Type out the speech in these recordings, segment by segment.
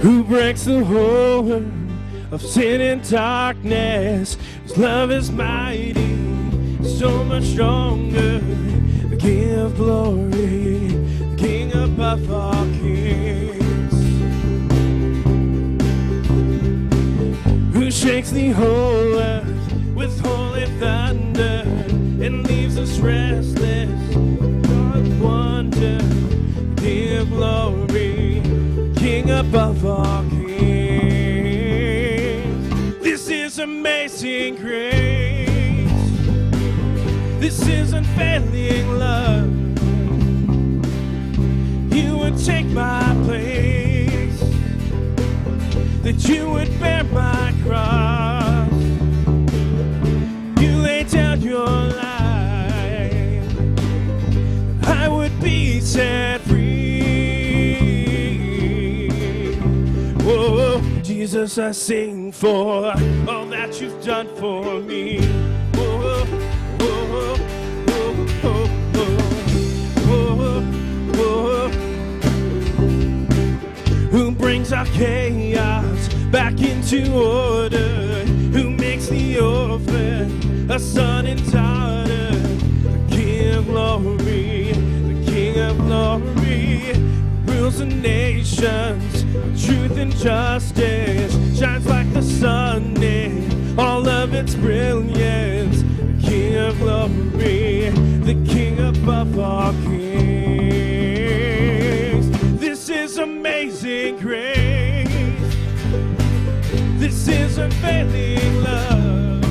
Who breaks the hold of sin and darkness? His love is mighty, so much stronger. The King of glory, the King above all kings. Who shakes the whole earth with holy thunder and leaves us restless? God wonder, King of glory, King above all kings. This is amazing grace. This is unfailing love. You would take my place, that you would bear my cross. You laid down your life, I would be set free. Oh, Jesus, I sing for all that you've done for me. Oh, oh, oh, oh, oh, oh, oh. Who brings our chaos back into order? Who makes the orphan a son and daughter? The King of glory, the King of glory, rules the nations. Truth and justice shines like the sun in all of its brilliance. The King of glory, the King above all kings. This is amazing grace. This is unfailing love.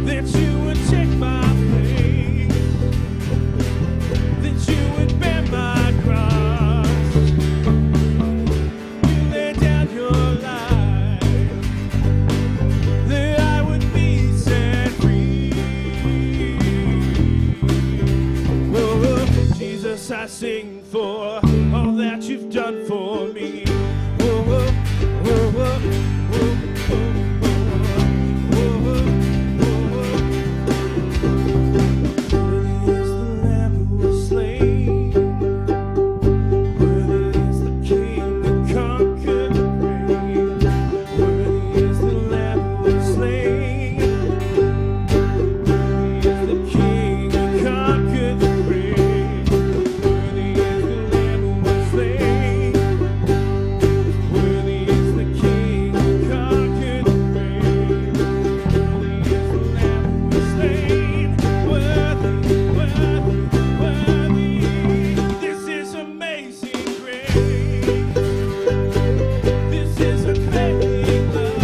That you would take my place, that you would bear my cross. You laid down your life, that I would be set free. Oh, Jesus, I sing for all that you've done for me. Oh, oh, oh, oh, oh, oh, oh, oh. Worthy is the Lamb who was slain. Worthy is the King that conquered the grave. Worthy is the Lamb who was slain. Worthy is the King that conquered the grave. Worthy is the Lamb who was slain. Worthy is the King who conquered the grave. Worthy is the Lamb who was slain. Worthy, worthy, worthy. This is amazing grace. This is unfailing love.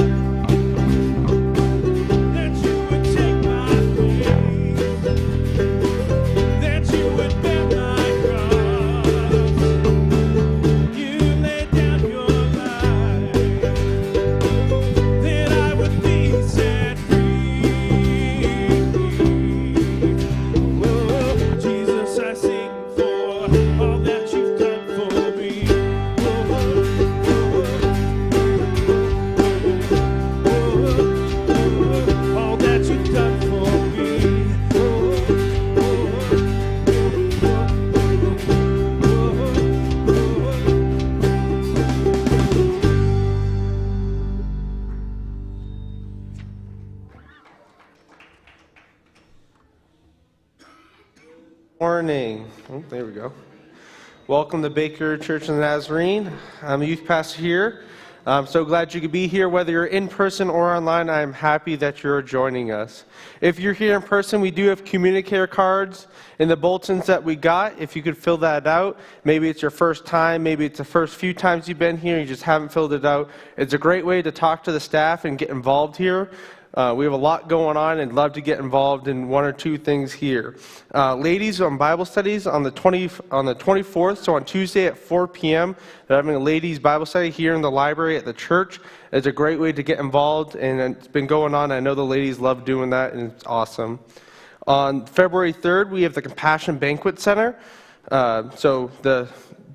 That you would take my place, that you would bear my cross. You laid down your life, that I would be set free. Oh, Jesus, I sing for all that you've done for me. Oh, oh, oh, all that you've done for me. Oh, Morning. Oh, there we go. Welcome to Baker Church of the Nazarene. I'm a youth pastor here. I'm so glad you could be here, whether you're in person or online. I'm happy that you're joining us. If you're here in person, we do have communicator cards in the bulletins that we got. If you could fill that out, maybe it's your first time, maybe it's the first few times you've been here, you just haven't filled it out. It's a great way to talk to the staff and get involved here. We have a lot going on and love to get involved in one or two things here. Ladies on Bible studies on the 24th, so on Tuesday at 4 p.m., they're having a ladies Bible study here in the library at the church. It's a great way to get involved, and it's been going on. I know the ladies love doing that, and it's awesome. On February 3rd, we have the Compassion Banquet Center. So the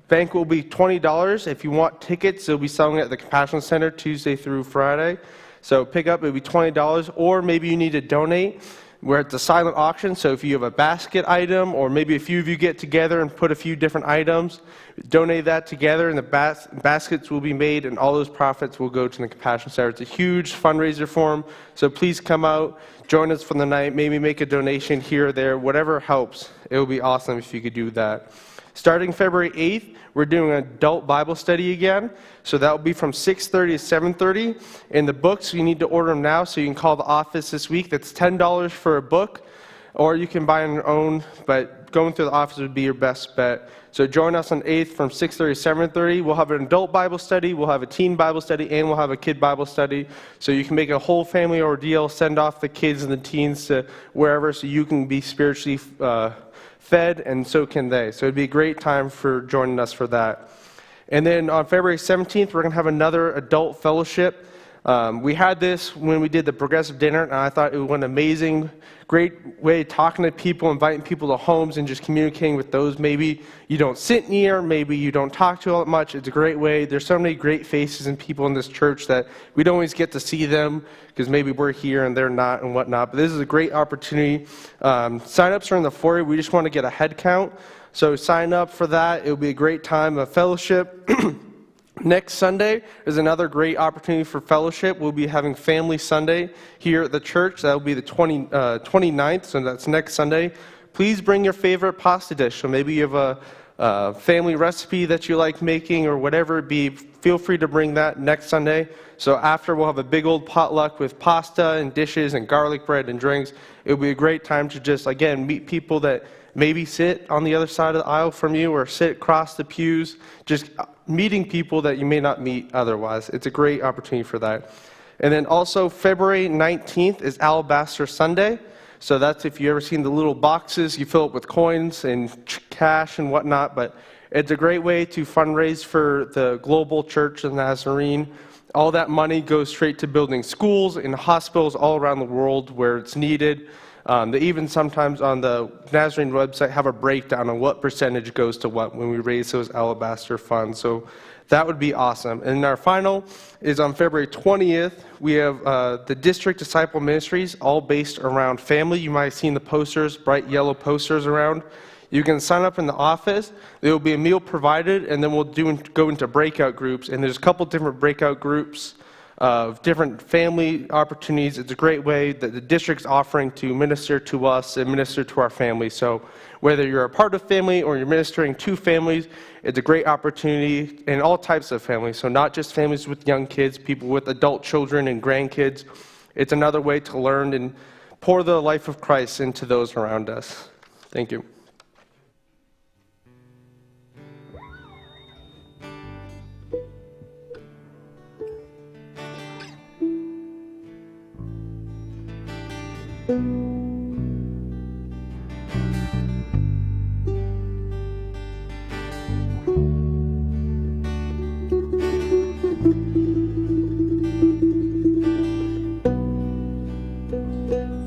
banquet will be $20. If you want tickets, they'll be selling at the Compassion Center Tuesday through Friday. So pick up, it'll be $20, or maybe you need to donate. We're at the silent auction, so if you have a basket item, or maybe a few of you get together and put a few different items, donate that together, and the baskets will be made, and all those profits will go to the Compassion Center. It's a huge fundraiser for them, so please come out, join us for the night, maybe make a donation here or there, whatever helps. It would be awesome if you could do that. Starting February 8th, we're doing an adult Bible study again. So that will be from 6:30 to 7:30. And the books, you need to order them now, so you can call the office this week. That's $10 for a book, or you can buy on your own, but going through the office would be your best bet. So join us on 8th from 6:30 to 7:30. We'll have an adult Bible study, we'll have a teen Bible study, and we'll have a kid Bible study. So you can make a whole family ordeal, send off the kids and the teens to wherever so you can be spiritually fed, and so can they. So it'd be a great time for joining us for that. And then on February 17th, we're going to have another adult fellowship. We had this when we did the Progressive Dinner, and I thought it was an amazing, great way of talking to people, inviting people to homes, and just communicating with those maybe you don't sit near, maybe you don't talk to all that much. It's a great way. There's so many great faces and people in this church that we don't always get to see them because maybe we're here and they're not and whatnot. But this is a great opportunity. Sign-ups are in the foyer. We just want to get a head count. So sign up for that. It'll be a great time of fellowship. Next Sunday is another great opportunity for fellowship. We'll be having Family Sunday here at the church. That will be the 29th, so that's next Sunday. Please bring your favorite pasta dish. So maybe you have a family recipe that you like making or whatever it be. Feel free to bring that next Sunday. So after, we'll have a big old potluck with pasta and dishes and garlic bread and drinks. It'll be a great time to just, again, meet people that maybe sit on the other side of the aisle from you or sit across the pews, just meeting people that you may not meet otherwise. It's a great opportunity for that. And then also February 19th is Alabaster Sunday. So that's if you've ever seen the little boxes, you fill up with coins and cash and whatnot, but it's a great way to fundraise for the global Church of the Nazarene. All that money goes straight to building schools and hospitals all around the world where it's needed. They even sometimes on the Nazarene website have a breakdown on what percentage goes to what when we raise those Alabaster funds. So that would be awesome. And our final is on February 20th. We have the District Disciple Ministries, all based around family. You might have seen the posters, bright yellow posters around. You can sign up in the office. There will be a meal provided, and then we'll go into breakout groups. And there's a couple different breakout groups of different family opportunities. It's a great way that the district's offering to minister to us and minister to our families. So whether you're a part of family or you're ministering to families, it's a great opportunity in all types of families. So not just families with young kids, people with adult children and grandkids. It's another way to learn and pour the life of Christ into those around us. Thank you.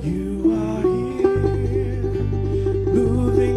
You are here, moving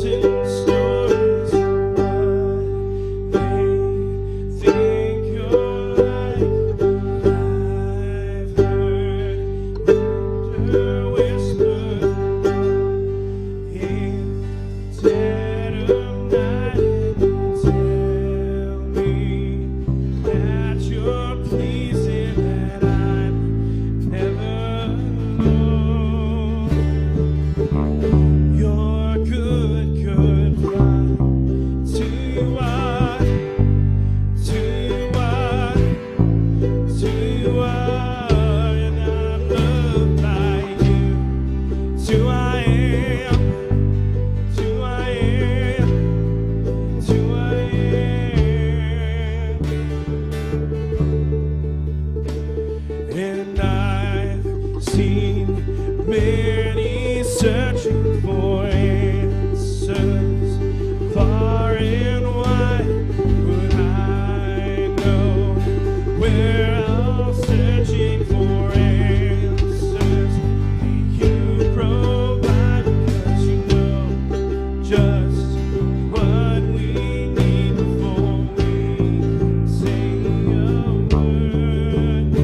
thousand stories of what they think you're like. I've heard winter whisper in dead of night, and you tell me that you're pleasing, that I'm never alone. You're good, good Father. To you are, to you are, to you are, and I'm loved by you. To I am, to I am, to I am. And I've seen many searching for answers far and wide, but I know we're all searching for answers that you provide, because you know just what we need before we say a word.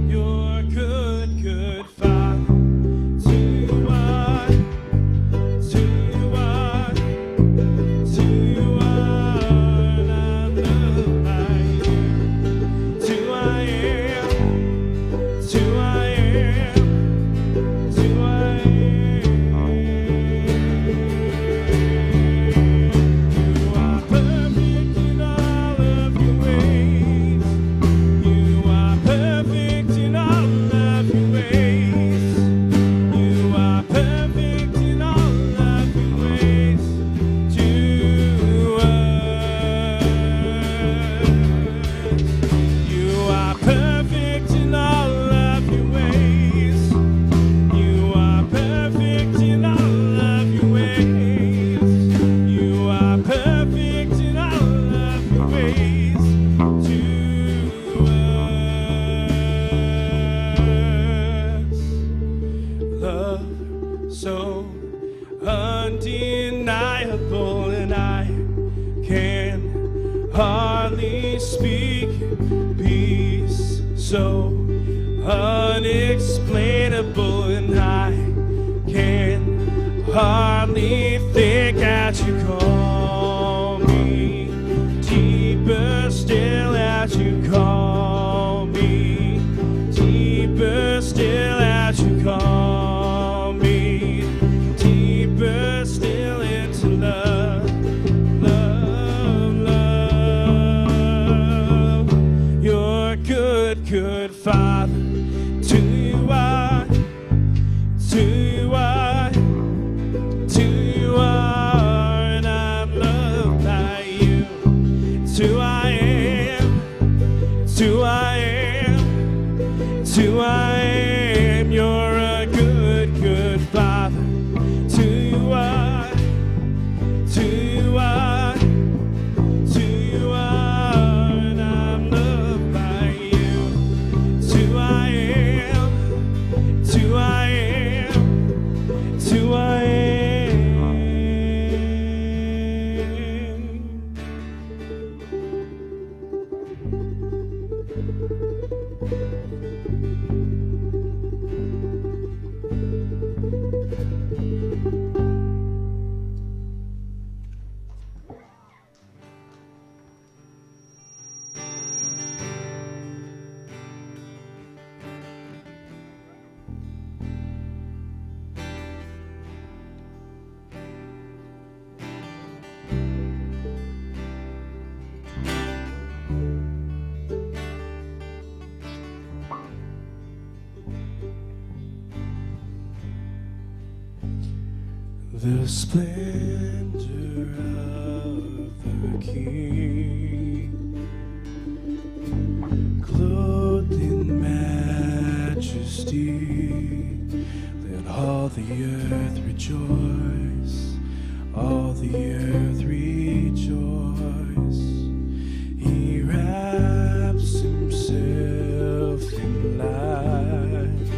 You're good, good Father. To you are, to you are, to you are, and I'm loved by you. To I am, to I am, to I am. You are perfect in all of your ways. You are perfect in all of your ways. You are perfect in all of your ways to us. You are perfect in all of your ways. You are perfect in all of your ways. You are perfect in all of your ways to us. Love so undeniable, and I can hardly speak. Peace so unexplainable, and I can hardly think as you call me. Deeper still as you call me. Deeper still as you call me. Deeper still into love, love, love. You're good, good Father. To you are, to you are, to you are, and I'm loved by you. To I am, to I am, to I am. You're a good, good Father. To you are, to you are, to you are, and I'm loved by you. To I am, to I am, to I am. The splendor of the King, clothed in majesty, let all the earth rejoice, all the earth rejoice. He wraps himself in light,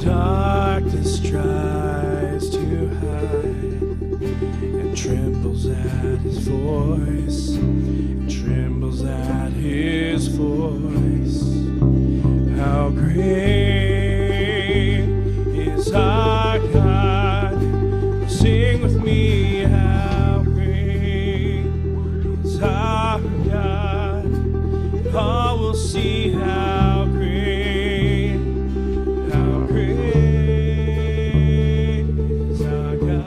darkness tries trembles at his voice, trembles at his voice. How great is our God? Sing with me, how great is our God? All will see how great is our God.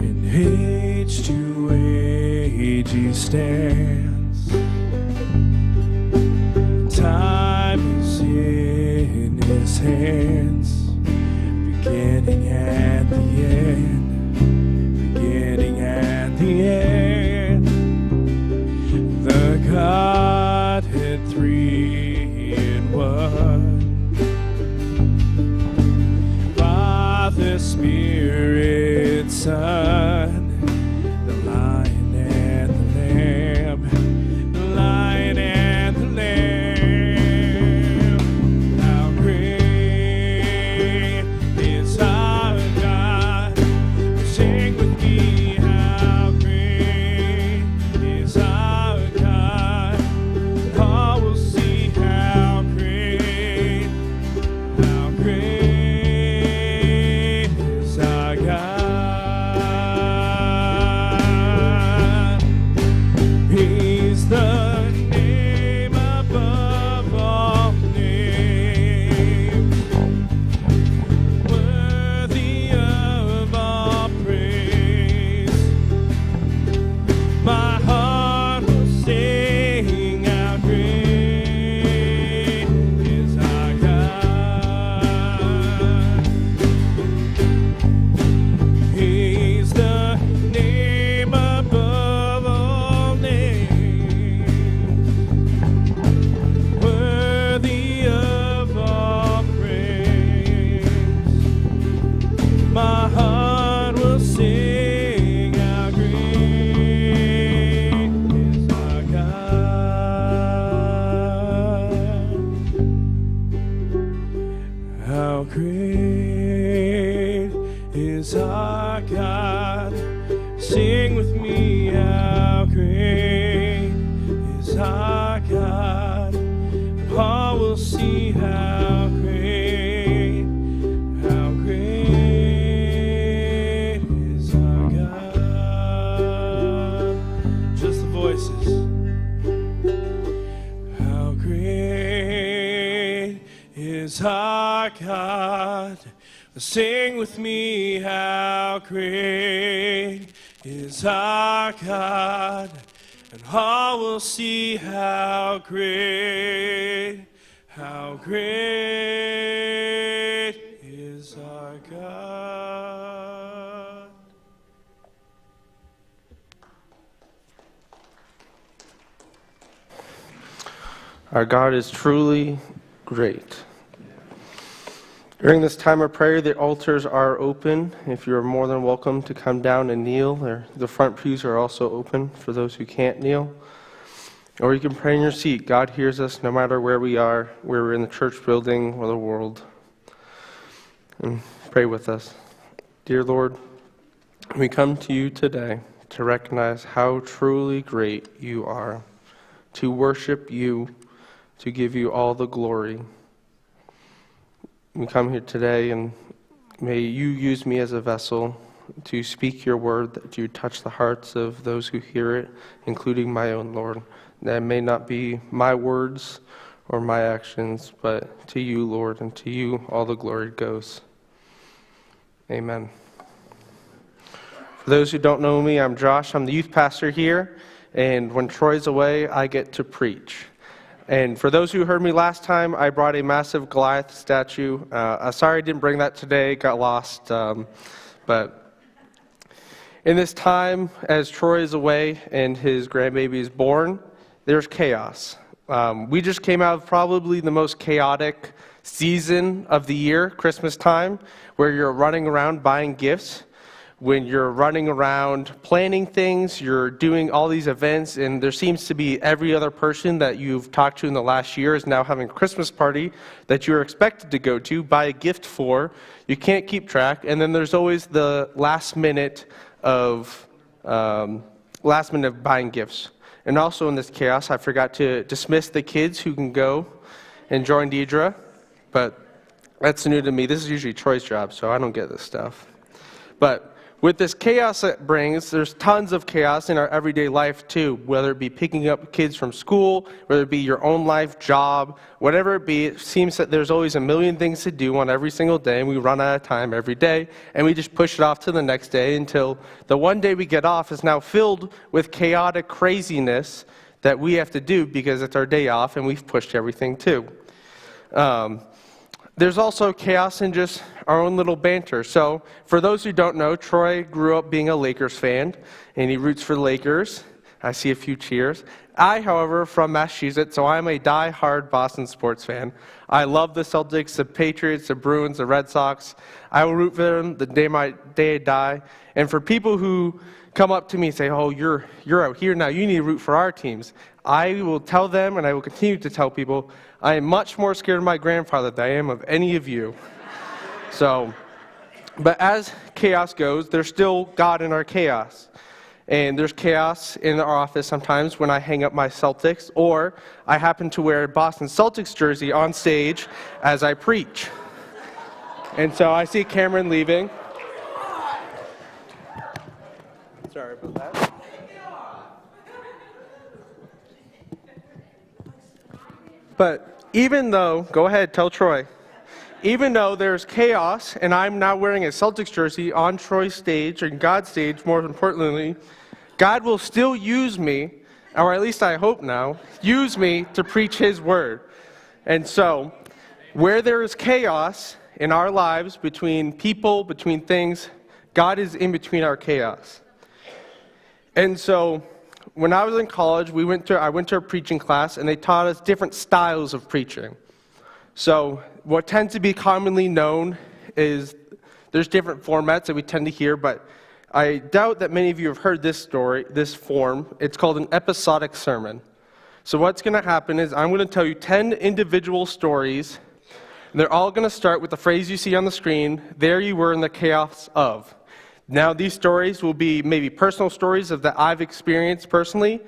In age to age he stands. Time is in his hands, beginning and the end, beginning and the end. The Godhead three in one, Father, Spirit, Son, the Lion and the Lamb, the Lion and the Lamb. How great is our God? Sing with me, how great is our God? All will see how great is our God. He's the name above all names, worthy of all praise. My heart will sing, how great is our God. He's the name above all names, worthy of all praise. My heart will sing, how great is our God. How great is our God? Sing with me, how great is our God? All will see how great is our God. Just the voices. How great is our God? Sing with me, how great is our God? And all will see how great is our God. Our God is truly great. During this time of prayer, the altars are open. If you're more than welcome to come down and kneel, the front pews are also open for those who can't kneel. Or you can pray in your seat. God hears us no matter where we are, whether we're in the church building or the world. And pray with us. Dear Lord, we come to you today to recognize how truly great you are, to worship you, to give you all the glory. We come here today, and may you use me as a vessel to speak your word, that you touch the hearts of those who hear it, including my own, Lord. That it may not be my words or my actions, but to you, Lord, and to you all the glory goes. Amen. For those who don't know me, I'm Josh. I'm the youth pastor here, and when Troy's away, I get to preach. And for those who heard me last time, I brought a massive Goliath statue. Sorry I didn't bring that today, got lost. But in this time, as Troy is away and his grandbaby is born, there's chaos. We just came out of probably the most chaotic season of the year, Christmas time, where you're running around buying gifts. when you're running around planning things, you're doing all these events, and there seems to be every other person that you've talked to in the last year is now having a Christmas party that you're expected to go to, buy a gift for. You can't keep track, and then there's always the last minute of buying gifts. And also in this chaos, I forgot to dismiss the kids who can go and join Deidre, but that's new to me. This is usually Troy's job, so I don't get this stuff. But with this chaos it brings, there's tons of chaos in our everyday life too, whether it be picking up kids from school, whether it be your own life, job, whatever it be. It seems that there's always a million things to do on every single day, and we run out of time every day, and we just push it off to the next day until the one day we get off is now filled with chaotic craziness that we have to do because it's our day off and we've pushed everything too. There's also chaos in just our own little banter. So for those who don't know, Troy grew up being a Lakers fan, and he roots for the Lakers. I see a few cheers. I, however, from Massachusetts, so I'm a die-hard Boston sports fan. I love the Celtics, the Patriots, the Bruins, the Red Sox. I will root for them the day I die. And for people who come up to me and say, oh, you're out here now, you need to root for our teams, I will tell them, and I will continue to tell people, I am much more scared of my grandfather than I am of any of you. But as chaos goes, there's still God in our chaos. And there's chaos in our office sometimes when I hang up my Celtics, or I happen to wear a Boston Celtics jersey on stage as I preach. And so I see Cameron leaving. Sorry about that. But even though, go ahead, tell Troy. Even though there's chaos, and I'm now wearing a Celtics jersey on Troy's stage, and God's stage, more importantly, God will still use me, or at least I hope now, use me to preach His word. And so, where there is chaos in our lives, between people, between things, God is in between our chaos. And so, when I was in college, I went to a preaching class, and they taught us different styles of preaching. So what tends to be commonly known is there's different formats that we tend to hear, but I doubt that many of you have heard this form. It's called an episodic sermon. So what's going to happen is I'm going to tell you 10 individual stories, and they're all going to start with the phrase you see on the screen, there you were in the chaos of. Now, these stories will be maybe personal stories that I've experienced personally.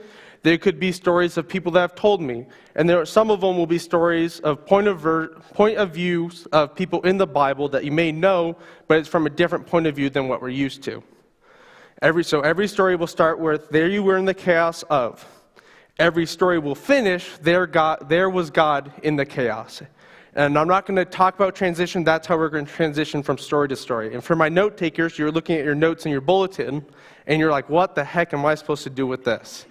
They could be stories of people that have told me. And some of them will be stories of point of views of people in the Bible that you may know, but it's from a different point of view than what we're used to. So every story will start with, there you were in the chaos of. Every story will finish, there was God in the chaos. And I'm not going to talk about transition. That's how we're going to transition from story to story. And for my note takers, you're looking at your notes in your bulletin, and you're like, what the heck am I supposed to do with this?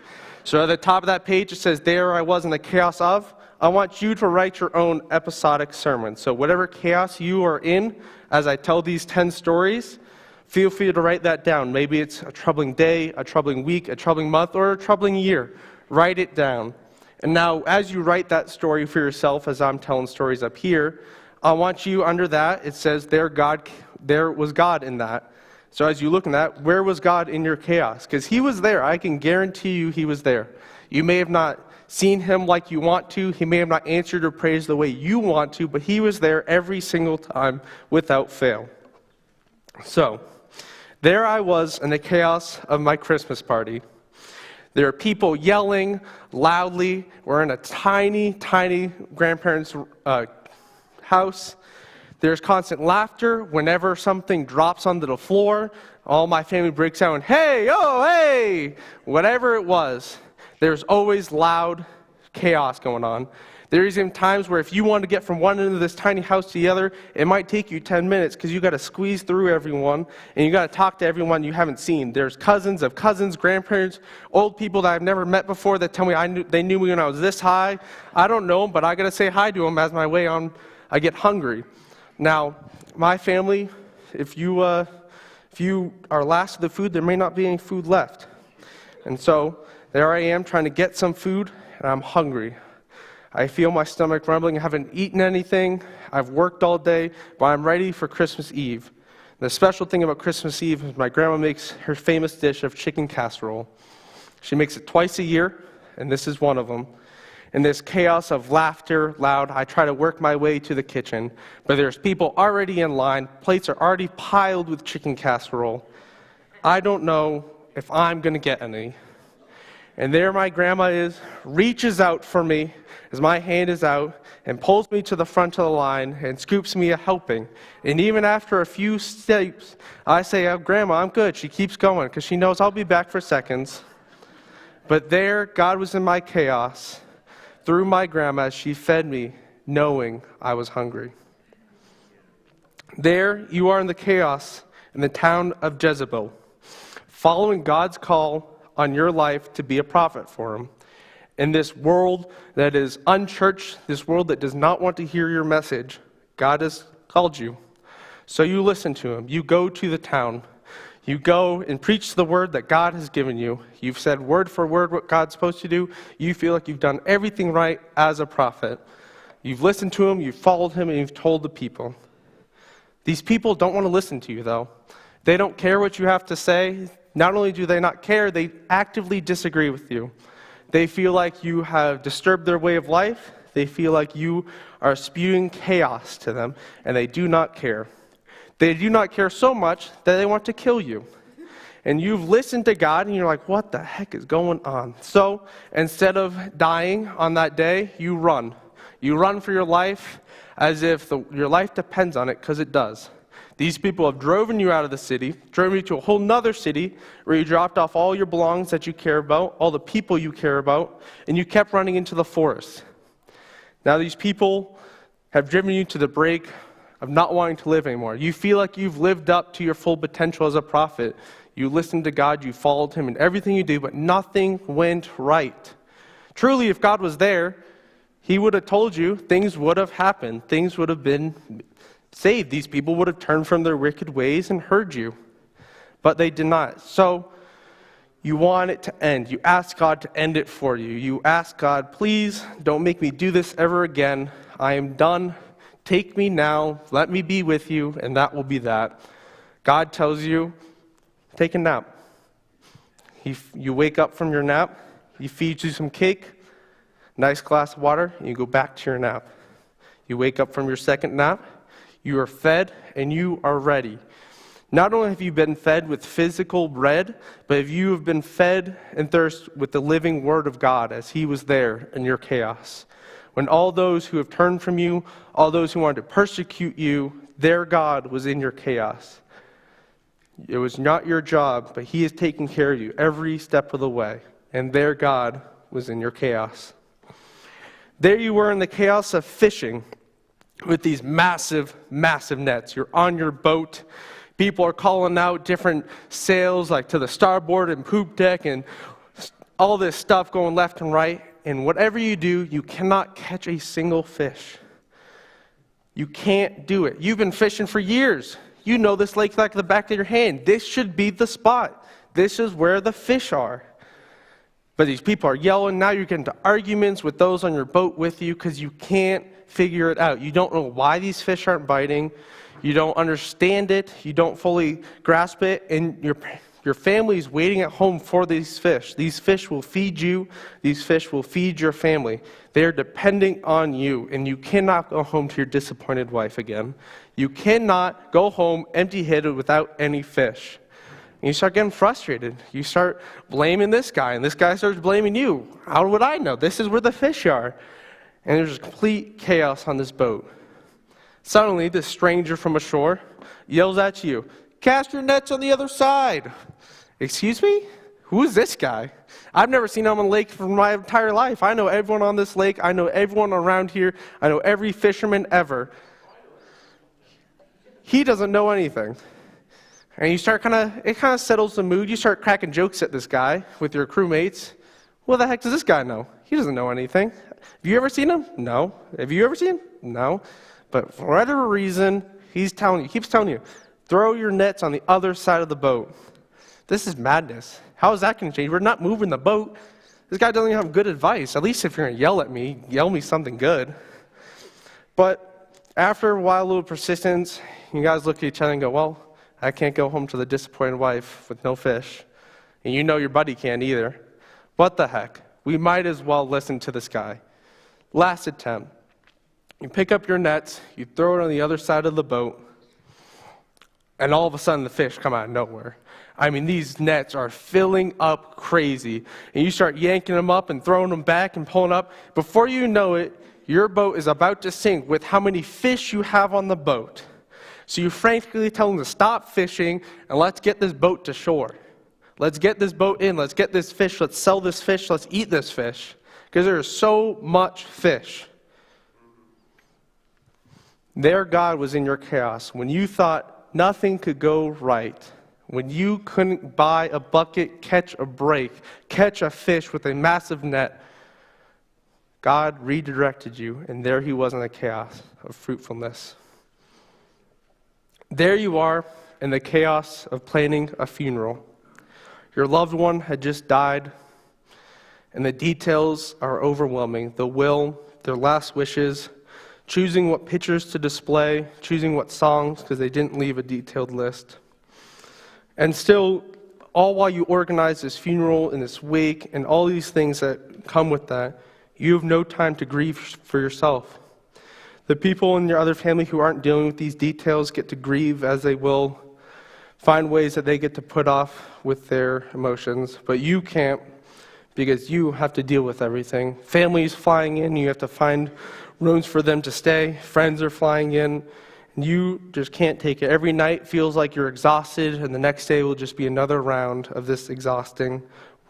So at the top of that page, it says, there I was in the chaos of. I want you to write your own episodic sermon. So whatever chaos you are in, as I tell these 10 stories, feel free to write that down. Maybe it's a troubling day, a troubling week, a troubling month, or a troubling year. Write it down. And now, as you write that story for yourself, as I'm telling stories up here, I want you, under that, it says, there was God in that. So as you look at that, where was God in your chaos? Because He was there. I can guarantee you He was there. You may have not seen Him like you want to. He may have not answered your praise the way you want to, but He was there every single time without fail. So, there I was in the chaos of my Christmas party. There are people yelling loudly. We're in a tiny, tiny grandparents' house. There's constant laughter. Whenever something drops onto the floor, all my family breaks out and, hey, oh, hey, whatever it was. There's always loud chaos going on. There's even times where if you want to get from one end of this tiny house to the other, it might take you 10 minutes because you got to squeeze through everyone and you got to talk to everyone you haven't seen. There's cousins of cousins, grandparents, old people that I've never met before that tell me they knew me when I was this high. I don't know them, but I got to say hi to them as my way on. I get hungry. Now, my family, if you are last of the food, there may not be any food left. And so there I am trying to get some food, and I'm hungry. I feel my stomach rumbling. I haven't eaten anything. I've worked all day, but I'm ready for Christmas Eve. The special thing about Christmas Eve is my grandma makes her famous dish of chicken casserole. She makes it twice a year, and this is one of them. In this chaos of laughter, loud, I try to work my way to the kitchen, but there's people already in line, plates are already piled with chicken casserole. I don't know if I'm going to get any. And there my grandma is, reaches out for me as my hand is out, and pulls me to the front of the line and scoops me a helping. And even after a few steps, I say, "Oh, Grandma, I'm good." She keeps going because she knows I'll be back for seconds. But there, God was in my chaos. Through my grandma, she fed me, knowing I was hungry. There, you are in the chaos in the town of Jezebel, following God's call on your life to be a prophet for him. In this world that is unchurched, this world that does not want to hear your message, God has called you. So you listen to him. You go to the town. You go and preach the word that God has given you. You've said word for word what God's supposed to do. You feel like you've done everything right as a prophet. You've listened to him, you've followed him, and you've told the people. These people don't want to listen to you, though. They don't care what you have to say. Not only do they not care, they actively disagree with you. They feel like you have disturbed their way of life. They feel like you are spewing chaos to them, and they do not care. They do not care so much that they want to kill you. And you've listened to God, and you're like, what the heck is going on? So instead of dying on that day, you run. You run for your life as if your life depends on it, because it does. These people have driven you out of the city, driven you to a whole nother city where you dropped off all your belongings that you care about, all the people you care about, and you kept running into the forest. Now these people have driven you to the break of not wanting to live anymore. You feel like you've lived up to your full potential as a prophet. You listened to God, you followed him in everything you do, but nothing went right. Truly, if God was there, he would have told you things would have happened. Things would have been saved. These people would have turned from their wicked ways and heard you. But they did not. So you want it to end. You ask God to end it for you. You ask God, please don't make me do this ever again. I am done. Take me now, let me be with you, and that will be that. God tells you, take a nap. You wake up from your nap, he feeds you some cake, nice glass of water, and you go back to your nap. You wake up from your second nap, you are fed, and you are ready. Not only have you been fed with physical bread, but you have been fed and thirst with the living word of God as he was there in your chaos. When all those who have turned from you, all those who wanted to persecute you, their God was in your chaos. It was not your job, but he is taking care of you every step of the way. And their God was in your chaos. There you were in the chaos of fishing with these massive, massive nets. You're on your boat. People are calling out different sails, like to the starboard and poop deck, and all this stuff going left and right. And whatever you do, you cannot catch a single fish. You can't do it. You've been fishing for years. You know this lake like the back of your hand. This should be the spot. This is where the fish are. But these people are yelling. Now you're getting into arguments with those on your boat with you because you can't figure it out. You don't know why these fish aren't biting. You don't understand it. You don't fully grasp it. And your family is waiting at home for these fish. These fish will feed you. These fish will feed your family. They are depending on you, and you cannot go home to your disappointed wife again. You cannot go home empty-handed without any fish. And you start getting frustrated. You start blaming this guy, and this guy starts blaming you. How would I know? This is where the fish are. And there's complete chaos on this boat. Suddenly, this stranger from ashore yells at you, "Cast your nets on the other side." Excuse me? Who is this guy? I've never seen him on a lake for my entire life. I know everyone on this lake. I know everyone around here. I know every fisherman ever. He doesn't know anything. And you start it kind of settles the mood. You start cracking jokes at this guy with your crewmates. What the heck does this guy know? He doesn't know anything. Have you ever seen him? No. Have you ever seen him? No. But for whatever reason, he keeps telling you, throw your nets on the other side of the boat. This is madness. How is that going to change? We're not moving the boat. This guy doesn't even have good advice. At least if you're going to yell at me, yell me something good. But after a while, a little persistence, you guys look at each other and go, well, I can't go home to the disappointed wife with no fish. And you know your buddy can't either. What the heck? We might as well listen to this guy. Last attempt. You pick up your nets, you throw it on the other side of the boat, and all of a sudden the fish come out of nowhere. I mean, these nets are filling up crazy. And you start yanking them up and throwing them back and pulling up. Before you know it, your boat is about to sink with how many fish you have on the boat. So you frantically tell them to stop fishing and let's get this boat to shore. Let's get this boat in. Let's get this fish. Let's sell this fish. Let's eat this fish. Because there is so much fish. Their God was in your chaos. When you thought nothing could go right, when you couldn't buy a bucket, catch a break, catch a fish with a massive net, God redirected you, and there he was in the chaos of fruitfulness. There you are in the chaos of planning a funeral. Your loved one had just died, and the details are overwhelming. The will, their last wishes, choosing what pictures to display, choosing what songs, because they didn't leave a detailed list. And still, all while you organize this funeral and this wake and all these things that come with that, you have no time to grieve for yourself. The people in your other family who aren't dealing with these details get to grieve as they will, find ways that they get to put off with their emotions, but you can't because you have to deal with everything. Families flying in, you have to find rooms for them to stay. Friends are flying in. You just can't take it. Every night feels like you're exhausted, and the next day will just be another round of this exhausting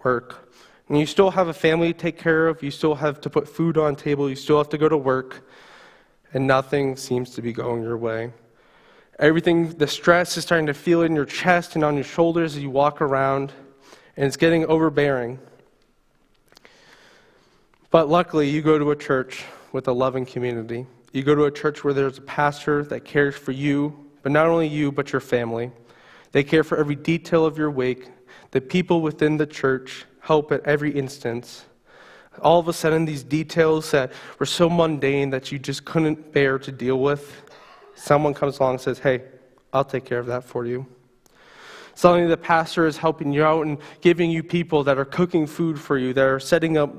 work. And you still have a family to take care of. You still have to put food on the table. You still have to go to work, and nothing seems to be going your way. Everything, the stress is starting to feel in your chest and on your shoulders as you walk around, and it's getting overbearing. But luckily, you go to a church with a loving community. You go to a church where there's a pastor that cares for you, but not only you, but your family. They care for every detail of your wake. The people within the church help at every instance. All of a sudden, these details that were so mundane that you just couldn't bear to deal with, someone comes along and says, hey, I'll take care of that for you. Suddenly, the pastor is helping you out and giving you people that are cooking food for you, that are setting up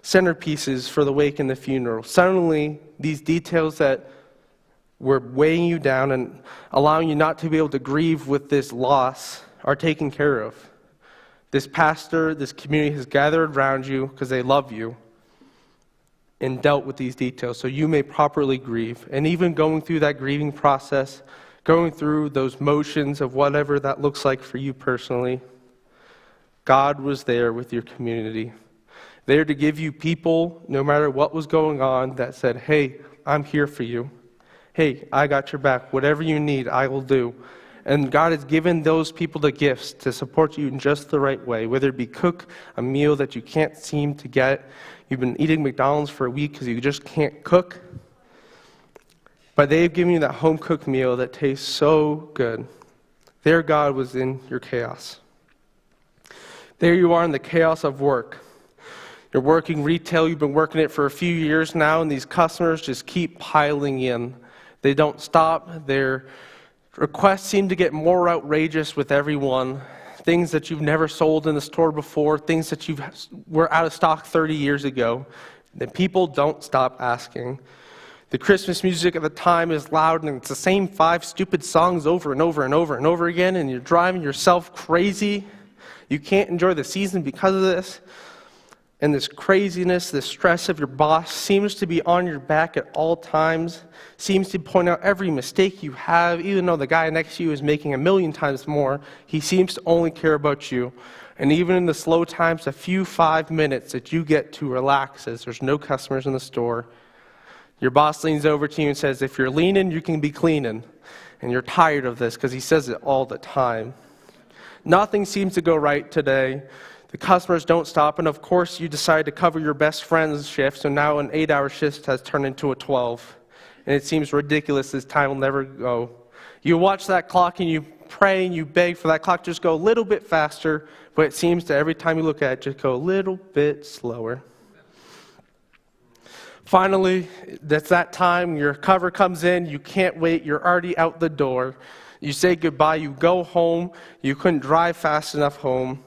centerpieces for the wake and the funeral. Suddenly, these details that were weighing you down and allowing you not to be able to grieve with this loss are taken care of. This pastor, this community has gathered around you because they love you and dealt with these details so you may properly grieve. And even going through that grieving process, going through those motions of whatever that looks like for you personally, God was there with your community. There to give you people, no matter what was going on, that said, hey, I'm here for you. Hey, I got your back. Whatever you need, I will do. And God has given those people the gifts to support you in just the right way, whether it be cook a meal that you can't seem to get. You've been eating McDonald's for a week because you just can't cook. But they've given you that home-cooked meal that tastes so good. Their God was in your chaos. There you are in the chaos of work. You're working retail, you've been working it for a few years now, and these customers just keep piling in. They don't stop. Their requests seem to get more outrageous with everyone. Things that you've never sold in the store before, things that were out of stock 30 years ago. The people don't stop asking. The Christmas music at the time is loud, and it's the same 5 stupid songs over and over and over and over again, and you're driving yourself crazy. You can't enjoy the season because of this. And this craziness, this stress of your boss seems to be on your back at all times, seems to point out every mistake you have, even though the guy next to you is making 1,000,000 times more. He seems to only care about you. And even in the slow times, a few 5 minutes that you get to relax as there's no customers in the store, your boss leans over to you and says, if you're leaning, you can be cleaning. And you're tired of this because he says it all the time. Nothing seems to go right today. The customers don't stop, and of course you decide to cover your best friend's shift, so now an 8-hour shift has turned into a 12. And it seems ridiculous, this time will never go. You watch that clock and you pray and you beg for that clock to just go a little bit faster, but it seems to every time you look at it, just go a little bit slower. Finally, that's that time, your cover comes in, you can't wait, you're already out the door. You say goodbye, you go home, you couldn't drive fast enough home,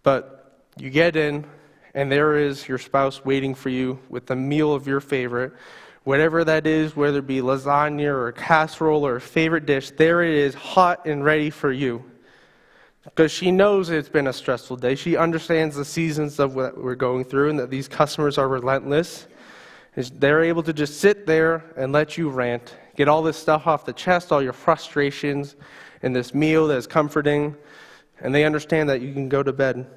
but you get in, and there is your spouse waiting for you with a meal of your favorite. Whatever that is, whether it be lasagna or a casserole or a favorite dish, there it is, hot and ready for you. Because she knows it's been a stressful day. She understands the seasons of what we're going through and that these customers are relentless. They're able to just sit there and let you rant, get all this stuff off the chest, all your frustrations, in this meal that is comforting, and they understand that you can go to bed.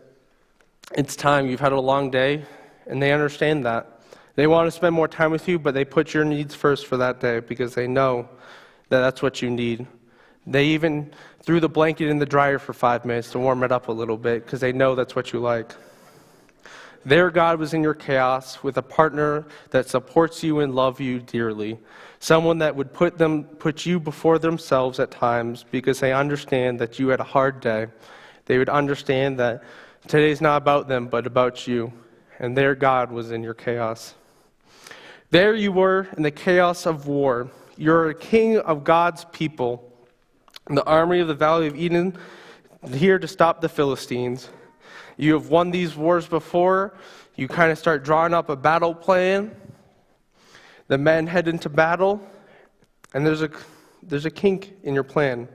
It's time. You've had a long day, and they understand that. They want to spend more time with you, but they put your needs first for that day because they know that that's what you need. They even threw the blanket in the dryer for 5 minutes to warm it up a little bit because they know that's what you like. Their God was in your chaos with a partner that supports you and loves you dearly. Someone that would put you before themselves at times because they understand that you had a hard day. They would understand that today's not about them but about you. And their God was in your chaos. There you were in the chaos of war. You're a king of God's people. The army of the Valley of Eden here to stop the Philistines. You have won these wars before. You kind of start drawing up a battle plan. The men head into battle, and there's a kink in your plan.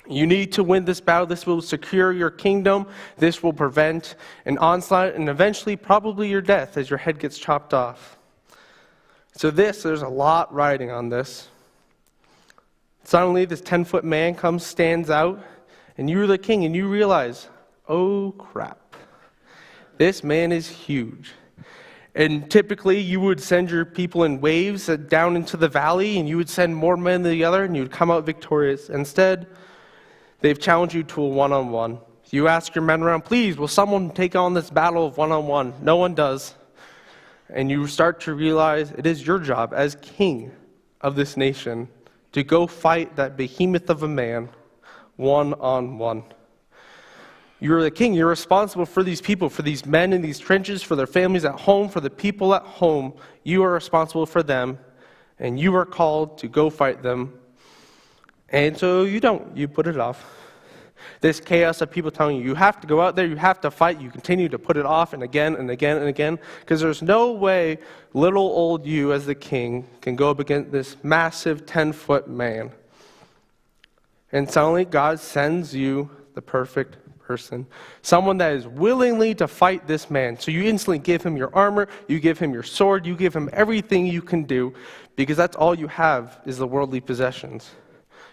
You need to win this battle. This will secure your kingdom. This will prevent an onslaught and eventually probably your death as your head gets chopped off. So there's a lot riding on this. Suddenly, this 10-foot man comes, stands out, and you're the king, and you realize, oh crap, this man is huge. And typically, you would send your people in waves down into the valley, and you would send more men than the other, and you would come out victorious. Instead, they've challenged you to a one-on-one. You ask your men around, please, will someone take on this battle of one-on-one? No one does. And you start to realize it is your job as king of this nation to go fight that behemoth of a man one-on-one. You're the king. You're responsible for these people, for these men in these trenches, for their families at home, for the people at home. You are responsible for them, and you are called to go fight them. And so you don't. You put it off. This chaos of people telling you, you have to go out there, you have to fight, you continue to put it off and again and again and again, because there's no way little old you as the king can go up against this massive 10-foot man. And suddenly God sends you the perfect person, someone that is willingly to fight this man. So you instantly give him your armor, you give him your sword, you give him everything you can do, because that's all you have is the worldly possessions.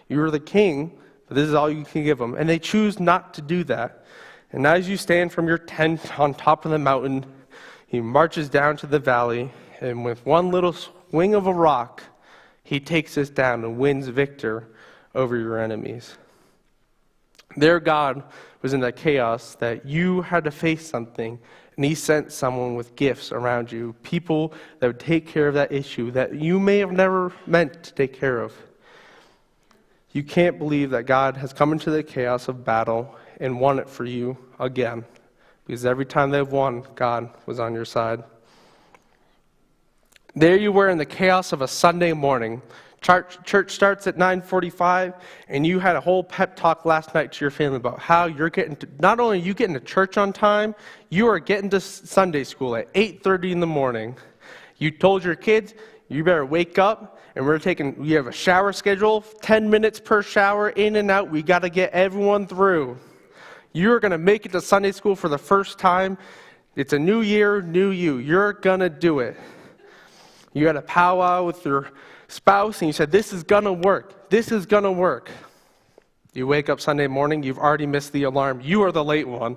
You're the king, but this is all you can give them. And they choose not to do that. And as you stand from your tent on top of the mountain, he marches down to the valley, and with one little swing of a rock, he takes us down and wins victor over your enemies. Their God was in that chaos that you had to face something, and he sent someone with gifts around you, people that would take care of that issue that you may have never meant to take care of. You can't believe that God has come into the chaos of battle and won it for you again, because every time they've won, God was on your side. There you were in the chaos of a Sunday morning. Church starts at 9:45, and you had a whole pep talk last night to your family about how you're getting to, not only are you getting to church on time, you are getting to Sunday school at 8:30 in the morning. You told your kids, you better wake up, and we have a shower schedule, 10 minutes per shower, in and out. We got to get everyone through. You're going to make it to Sunday school for the first time. It's a new year, new you. You're going to do it. You had a powwow with your spouse, and you said, this is going to work. This is going to work. You wake up Sunday morning, you've already missed the alarm. You are the late one.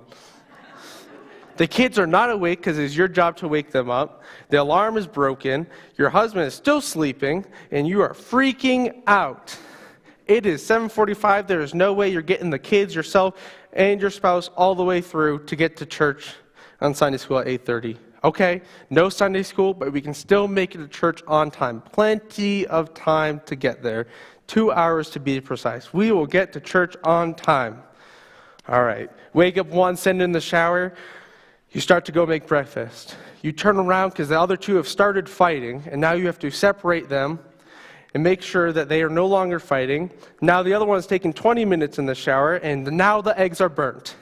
The kids are not awake because it's your job to wake them up. The alarm is broken. Your husband is still sleeping, and you are freaking out. It is 7:45. There is no way you're getting the kids, yourself, and your spouse all the way through to get to church on Sunday school at 8:30. Okay, no Sunday school, but we can still make it to church on time. Plenty of time to get there. 2 hours to be precise. We will get to church on time. All right, wake up one, send in the shower. You start to go make breakfast. You turn around because the other two have started fighting, and now you have to separate them. and make sure that they are no longer fighting. Now the other one is taking 20 minutes in the shower, and now the eggs are burnt.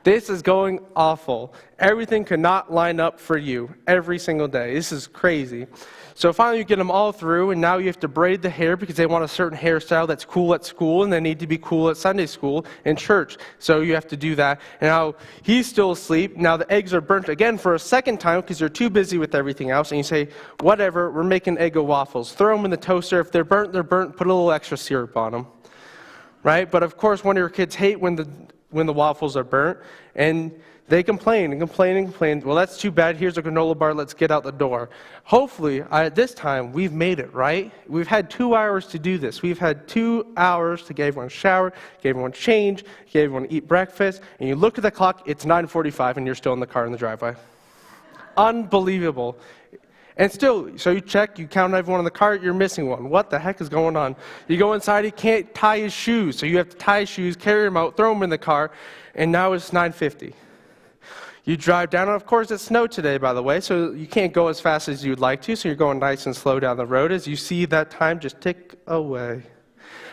This is going awful. Everything could not line up for you every single day. This is crazy. So finally you get them all through, and now you have to braid the hair because they want a certain hairstyle that's cool at school, and they need to be cool at Sunday school and church. So you have to do that. And now he's still asleep. Now the eggs are burnt again for a second time because you're too busy with everything else. And you say, whatever, we're making Eggo waffles. Throw them in the toaster. If they're burnt, they're burnt. Put a little extra syrup on them. Right? But of course, one of your kids hate when the waffles are burnt, and they complain and complain and complain. Well, that's too bad. Here's a granola bar. Let's get out the door. Hopefully, at this time, we've made it, right? We've had 2 hours to do this. We've had 2 hours to get everyone shower, get everyone change, get everyone eat breakfast, and you look at the clock, it's 9:45, and you're still in the car in the driveway. Unbelievable. And still, so you check, you count everyone in the car, you're missing one. What the heck is going on? You go inside, he can't tie his shoes, so you have to tie his shoes, carry him out, throw him in the car, and now it's 9:50. You drive down, and of course it snowed today, by the way, so you can't go as fast as you'd like to, so you're going nice and slow down the road as you see that time just tick away.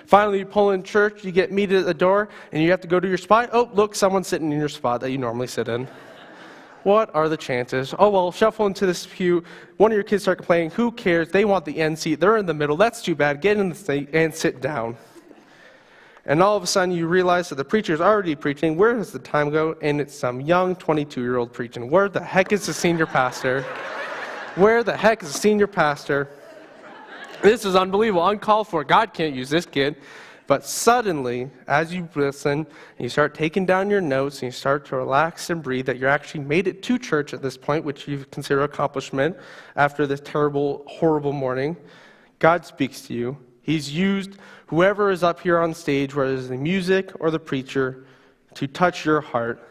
Finally, you pull in church, you get meted at the door, and you have to go to your spot. Oh, look, someone's sitting in your spot that you normally sit in. What are the chances? Oh, well, shuffle into this pew. One of your kids start complaining. Who cares? They want the end seat. They're in the middle. That's too bad. Get in the seat and sit down. And all of a sudden, you realize that the preacher's already preaching. Where does the time go? And it's some young 22-year-old preaching. Where the heck is the senior pastor? Where the heck is the senior pastor? This is unbelievable. Uncalled for. God can't use this kid. But suddenly, as you listen, and you start taking down your notes, and you start to relax and breathe, that you actually made it to church at this point, which you consider accomplishment after this terrible, horrible morning, God speaks to you. He's used whoever is up here on stage, whether it's the music or the preacher, to touch your heart.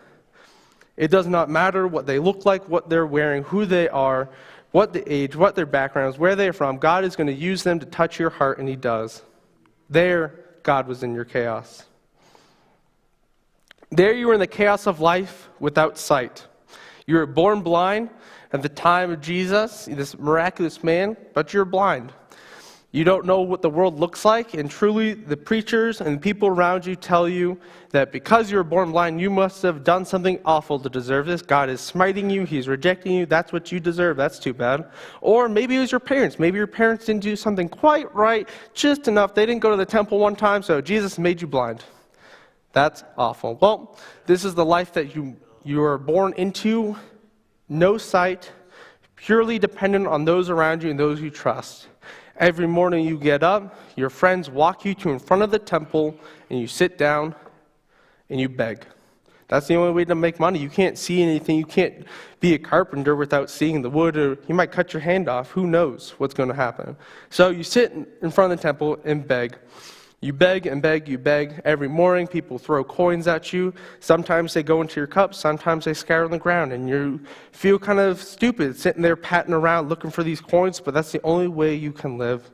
It does not matter what they look like, what they're wearing, who they are, what the age, what their backgrounds, where they're from. God is going to use them to touch your heart, and He does. There, God was in your chaos. There you were in the chaos of life without sight. You were born blind at the time of Jesus, this miraculous man, but you're blind. You don't know what the world looks like, and truly the preachers and the people around you tell you that because you were born blind, you must have done something awful to deserve this. God is smiting you. He's rejecting you. That's what you deserve. That's too bad. Or maybe it was your parents. Maybe your parents didn't do something quite right, just enough. They didn't go to the temple one time, so Jesus made you blind. That's awful. Well, this is the life that you are born into. No sight, purely dependent on those around you and those you trust. Every morning you get up, your friends walk you to in front of the temple, and you sit down and you beg. That's the only way to make money. You can't see anything. You can't be a carpenter without seeing the wood, or you might cut your hand off. Who knows what's going to happen? So you sit in front of the temple and beg. You beg and beg, you beg. Every morning people throw coins at you. Sometimes they go into your cup, sometimes they scatter on the ground, and you feel kind of stupid sitting there patting around looking for these coins, but that's the only way you can live.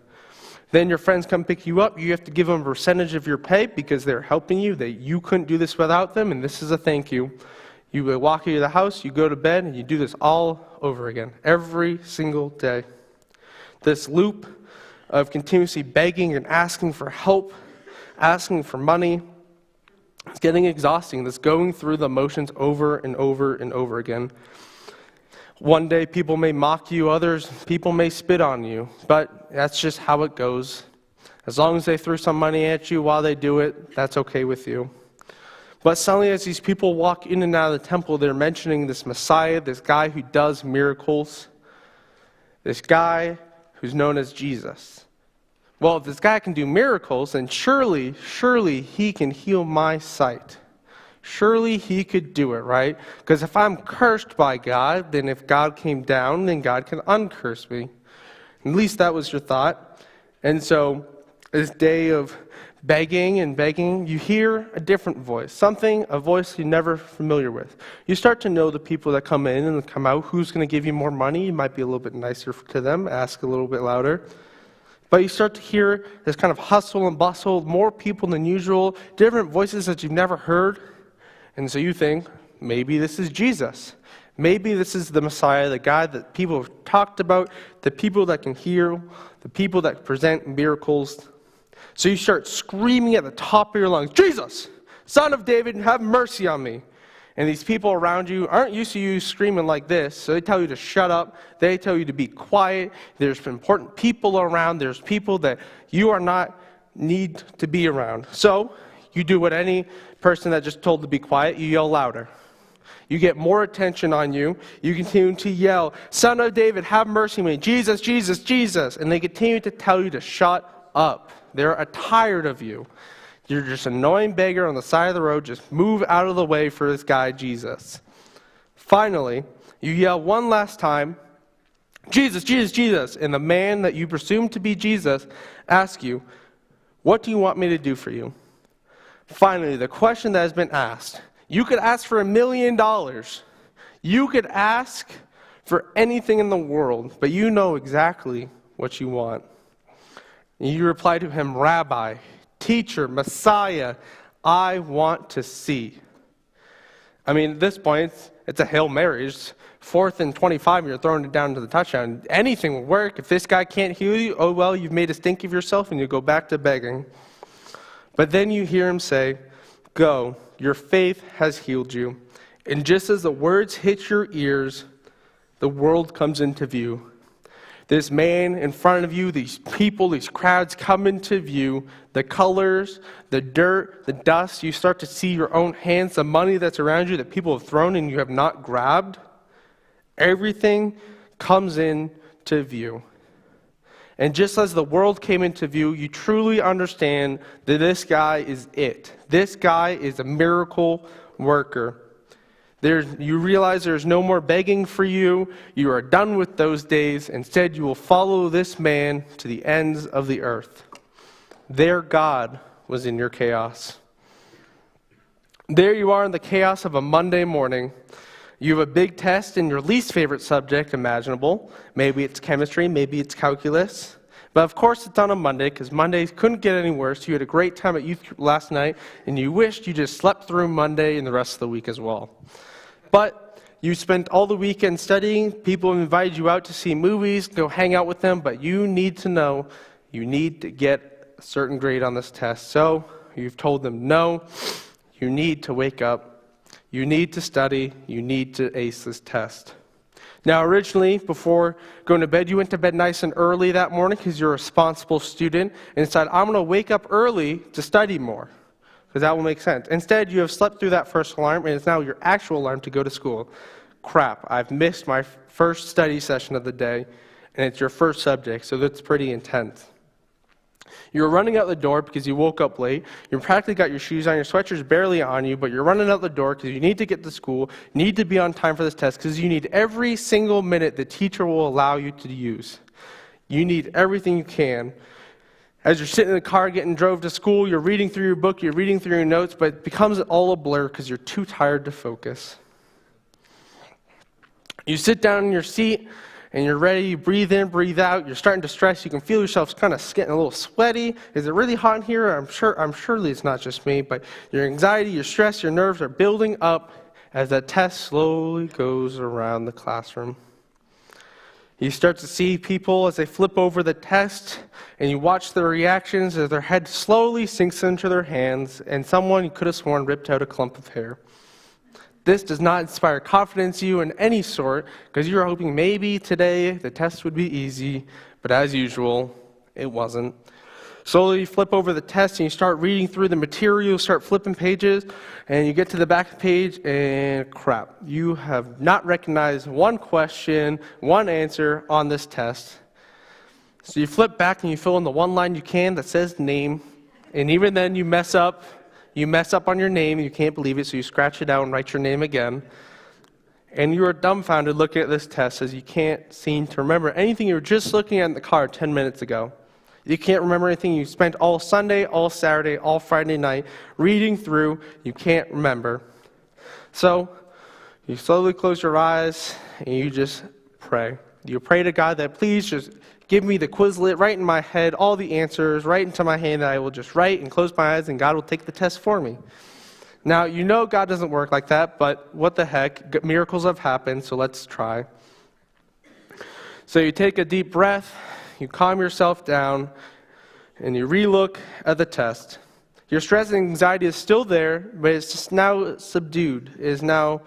Then your friends come pick you up. You have to give them a percentage of your pay because they're helping you. You couldn't do this without them, and this is a thank you. You walk into the house, you go to bed, and you do this all over again, every single day. This loop of continuously begging and asking for help, asking for money. It's getting exhausting, this going through the motions over and over and over again. One day people may mock you, others people may spit on you, but that's just how it goes. As long as they threw some money at you while they do it, that's okay with you. But suddenly as these people walk in and out of the temple, they're mentioning this Messiah, this guy who does miracles, this guy who's known as Jesus. Well, if this guy can do miracles, then surely he can heal my sight. Surely he could do it, right? Because if I'm cursed by God, then if God came down, then God can uncurse me. At least that was your thought. And so this day of begging and begging, you hear a different voice, a voice you're never familiar with. You start to know the people that come in and come out, who's going to give you more money. You might be a little bit nicer to them, ask a little bit louder. But you start to hear this kind of hustle and bustle, more people than usual, different voices that you've never heard. And so you think, maybe this is Jesus. Maybe this is the Messiah, the guy that people have talked about, the people that can heal, the people that present miracles. So you start screaming at the top of your lungs, "Jesus, Son of David, have mercy on me." And these people around you aren't used to you screaming like this, so they tell you to shut up. They tell you to be quiet. There's important people around. There's people that you are not need to be around. So you do what any person that just told to be quiet, you yell louder. You get more attention on you. You continue to yell, "Son of David, have mercy on me. Jesus, Jesus, Jesus." And they continue to tell you to shut up. They're tired of you. You're just an annoying beggar on the side of the road. Just move out of the way for this guy, Jesus. Finally, you yell one last time, "Jesus, Jesus, Jesus." And the man that you presume to be Jesus asks you, "What do you want me to do for you?" Finally, the question that has been asked. You could ask for $1 million. You could ask for anything in the world, but you know exactly what you want. And you reply to him, "Rabbi, Teacher, Messiah, I want to see." I mean, at this point, it's a Hail Mary. It's 4th and 25, and you're throwing it down to the touchdown. Anything will work. If this guy can't heal you, oh well, you've made a stink of yourself, and you go back to begging. But then you hear him say, "Go, your faith has healed you." And just as the words hit your ears, the world comes into view. This man in front of you, these people, these crowds come into view. The colors, the dirt, the dust. You start to see your own hands, the money that's around you that people have thrown and you have not grabbed. Everything comes into view. And just as the world came into view, you truly understand that this guy is it. This guy is a miracle worker. You realize there's no more begging for you. You are done with those days. Instead, you will follow this man to the ends of the earth. Their God was in your chaos. There you are in the chaos of a Monday morning. You have a big test in your least favorite subject imaginable. Maybe it's chemistry, maybe it's calculus. But of course it's on a Monday, because Mondays couldn't get any worse. You had a great time at youth last night, and you wished you just slept through Monday and the rest of the week as well. But you spent all the weekend studying. People have invited you out to see movies, go hang out with them, but you need to know you need to get a certain grade on this test. So you've told them, no, you need to wake up. You need to study. You need to ace this test. Now, originally, before going to bed, you went to bed nice and early that morning because you're a responsible student and decided, I'm going to wake up early to study more, because that will make sense. Instead, you have slept through that first alarm, and it's now your actual alarm to go to school. Crap, I've missed my first study session of the day, and it's your first subject, so that's pretty intense. You're running out the door because you woke up late. You practically got your shoes on. Your sweatshirt's barely on you, but you're running out the door because you need to get to school, need to be on time for this test, because you need every single minute the teacher will allow you to use. You need everything you can. As you're sitting in the car getting drove to school, you're reading through your book, you're reading through your notes, but it becomes all a blur because you're too tired to focus. You sit down in your seat, and you're ready, you breathe in, breathe out, you're starting to stress, you can feel yourself kind of getting a little sweaty. Is it really hot in here? I'm surely it's not just me, but your anxiety, your stress, your nerves are building up as that test slowly goes around the classroom. You start to see people as they flip over the test, and you watch their reactions as their head slowly sinks into their hands, and someone you could have sworn ripped out a clump of hair. This does not inspire confidence in you in any sort, because you were hoping maybe today the test would be easy, but as usual, it wasn't. Slowly you flip over the test and you start reading through the material, start flipping pages, and you get to the back of the page, and crap, you have not recognized one question, one answer on this test. So you flip back and you fill in the one line you can that says name, and even then you mess up. You mess up on your name, you can't believe it, so you scratch it out and write your name again. And you are dumbfounded looking at this test as you can't seem to remember anything you were just looking at in the car 10 minutes ago. You can't remember anything you spent all Sunday, all Saturday, all Friday night reading through. You can't remember. So you slowly close your eyes and you just pray. You pray to God that please just give me the Quizlet right in my head, all the answers right into my hand that I will just write and close my eyes, and God will take the test for me. Now, you know God doesn't work like that, but what the heck? Miracles have happened, so let's try. So you take a deep breath, you calm yourself down, and you relook at the test. Your stress and anxiety is still there, but it's just now subdued. It is now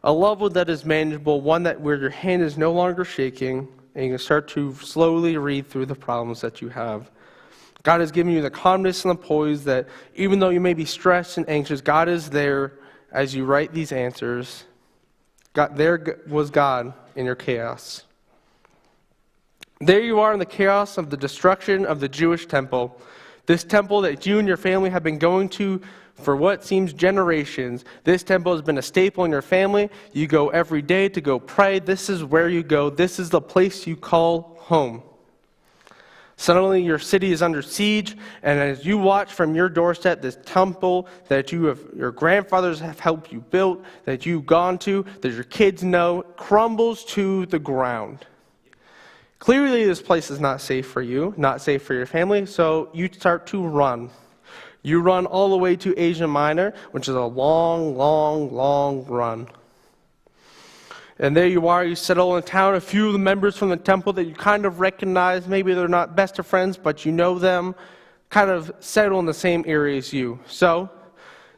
a level that is manageable, one that where your hand is no longer shaking, and you can start to slowly read through the problems that you have. God has given you the calmness and the poise that even though you may be stressed and anxious, God is there as you write these answers. There was God in your chaos. There you are in the chaos of the destruction of the Jewish temple. This temple that you and your family have been going to for what seems generations. This temple has been a staple in your family. You go every day to go pray. This is where you go. This is the place you call home. Suddenly your city is under siege, and as you watch from your doorstep this temple that your grandfathers have helped you build, that you've gone to, that your kids know, crumbles to the ground. Clearly this place is not safe for you, not safe for your family, so you start to run. You run all the way to Asia Minor, which is a long, long, long run. And there you are, you settle in town. A few of the members from the temple that you kind of recognize, maybe they're not best of friends, but you know them, kind of settle in the same area as you. So,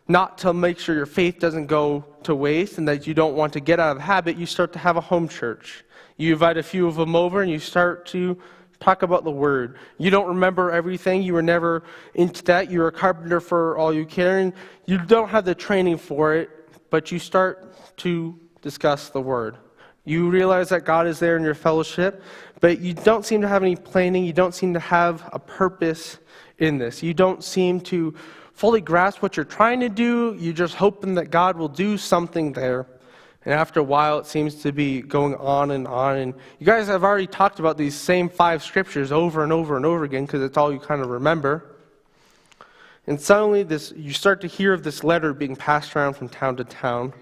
not to make sure your faith doesn't go to waste and that you don't want to get out of the habit, you start to have a home church. You invite a few of them over and you start to talk about the Word. You don't remember everything. You were never into that. You're a carpenter for all you care, and you don't have the training for it, but you start to discuss the Word. You realize that God is there in your fellowship, but you don't seem to have any planning. You don't seem to have a purpose in this. You don't seem to fully grasp what you're trying to do. You're just hoping that God will do something there. And after a while, it seems to be going on. And you guys have already talked about these same 5 scriptures over and over and over again because it's all you kind of remember. And suddenly, you start to hear of this letter being passed around from town to town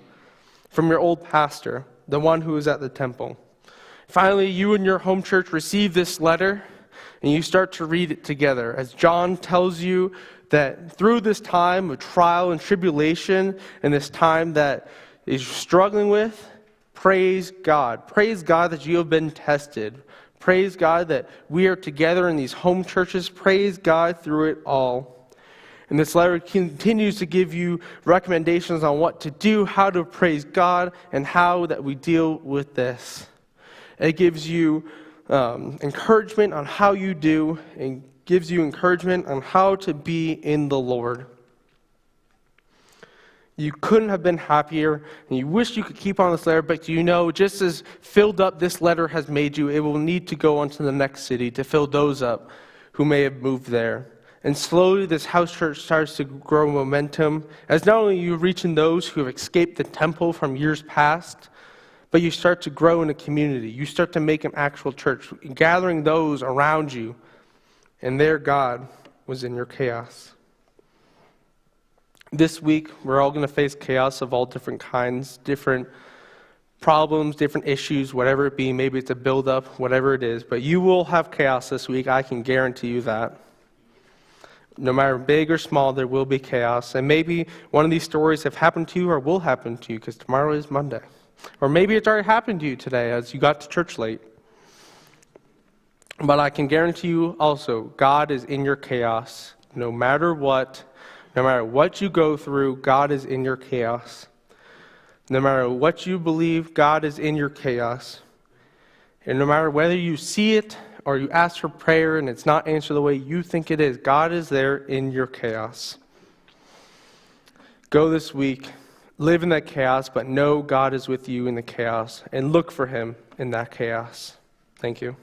from your old pastor, the one who was at the temple. Finally, you and your home church receive this letter, and you start to read it together as John tells you that through this time of trial and tribulation and this time that is struggling with, praise God. Praise God that you have been tested. Praise God that we are together in these home churches. Praise God through it all. And this letter continues to give you recommendations on what to do, how to praise God, and how that we deal with this. It gives you encouragement on how you do, and gives you encouragement on how to be in the Lord. You couldn't have been happier, and you wish you could keep on this letter, but you know, just as filled up this letter has made you, it will need to go on to the next city to fill those up who may have moved there. And slowly this house church starts to grow momentum, as not only you reaching those who have escaped the temple from years past, but you start to grow in a community. You start to make an actual church, gathering those around you, and their God was in your chaos. This week, we're all going to face chaos of all different kinds, different problems, different issues, whatever it be. Maybe it's a buildup, whatever it is. But you will have chaos this week. I can guarantee you that. No matter big or small, there will be chaos. And maybe one of these stories have happened to you or will happen to you because tomorrow is Monday. Or maybe it's already happened to you today as you got to church late. But I can guarantee you also, God is in your chaos. No matter what you go through, God is in your chaos. No matter what you believe, God is in your chaos. And no matter whether you see it or you ask for prayer and it's not answered the way you think it is, God is there in your chaos. Go this week, live in that chaos, but know God is with you in the chaos, and look for Him in that chaos. Thank you.